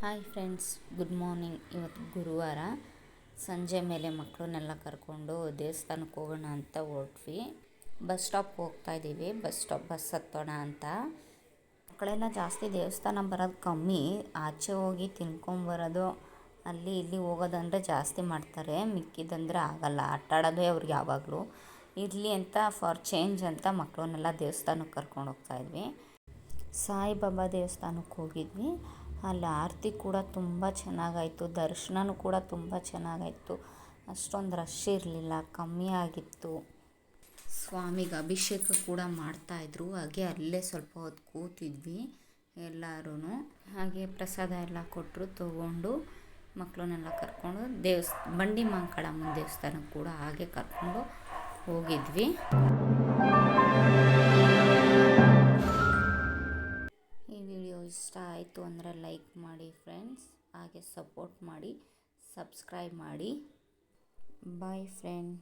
Hi friends, good morning. ಇವತ್ತು ಗುರುವಾರ ಸಂಜೆ ಮೇಲೆ ಮಕ್ಕಳನ್ನೆಲ್ಲ ಕರ್ಕೊಂಡು ದೇವಸ್ಥಾನಕ್ಕೆ ಹೋಗೋಣ ಅಂತ ಹೊರಟ್ವಿ. ಬಸ್ ಸ್ಟಾಪ್ಗೆ ಹೋಗ್ತಾಯಿದ್ದೀವಿ. ಬಸ್ ಹತ್ತೋಣ ಅಂತ. ಮಕ್ಕಳೆಲ್ಲ ಜಾಸ್ತಿ ದೇವಸ್ಥಾನ ಬರೋದು ಕಮ್ಮಿ. ಆಚೆ ಹೋಗಿ ತಿನ್ಕೊಂಬರೋದು, ಅಲ್ಲಿ ಇಲ್ಲಿ ಹೋಗೋದಂದರೆ ಜಾಸ್ತಿ ಮಾಡ್ತಾರೆ. ಮಿಕ್ಕಿದಂದರೆ ಆಗಲ್ಲ. ಆಟಾಡೋದೇ ಅವ್ರಿಗೆ ಯಾವಾಗಲೂ ಇರಲಿ ಅಂತ ಫಾರ್ ಚೇಂಜ್ ಅಂತ ಮಕ್ಕಳನ್ನೆಲ್ಲ ದೇವಸ್ಥಾನಕ್ಕೆ ಕರ್ಕೊಂಡು ಹೋಗ್ತಾಯಿದ್ವಿ. ಸಾಯಿಬಾಬಾ ದೇವಸ್ಥಾನಕ್ಕೆ ಹೋಗಿದ್ವಿ. ಅಲ್ಲಿ ಆರತಿ ಕೂಡ ತುಂಬ ಚೆನ್ನಾಗಾಯಿತು. ದರ್ಶನವೂ ಕೂಡ ತುಂಬ ಚೆನ್ನಾಗಾಯಿತು. ಅಷ್ಟೊಂದು ರಶ್ ಇರಲಿಲ್ಲ, ಕಮ್ಮಿ ಆಗಿತ್ತು. ಸ್ವಾಮಿಗೆ ಅಭಿಷೇಕ ಕೂಡ ಮಾಡ್ತಾಯಿದ್ರು. ಹಾಗೆ ಅಲ್ಲೇ ಸ್ವಲ್ಪ ಹೊತ್ತು ಕೂತಿದ್ವಿ ಎಲ್ಲರೂ. ಹಾಗೆ ಪ್ರಸಾದ ಎಲ್ಲ ಕೊಟ್ಟರು, ತಗೊಂಡು ಮಕ್ಕಳನ್ನೆಲ್ಲ ಕರ್ಕೊಂಡು ಬಂಡಿ ಮಾಂಕಾಳಮ್ಮನ ದೇವಸ್ಥಾನಕ್ಕೆ ಕೂಡ ಹಾಗೆ ಕರ್ಕೊಂಡು ಹೋಗಿದ್ವಿ. ಈ ವಿಡಿಯೋ ಇಷ್ಟ ಆಯಿತು ಅಂದರೆ ಲೈಕ್ ಮಾಡಿ ಫ್ರೆಂಡ್ಸ್. ಹಾಗೆ ಸಪೋರ್ಟ್ ಮಾಡಿ, ಸಬ್ಸ್ಕ್ರೈಬ್ ಮಾಡಿ. Boy friend.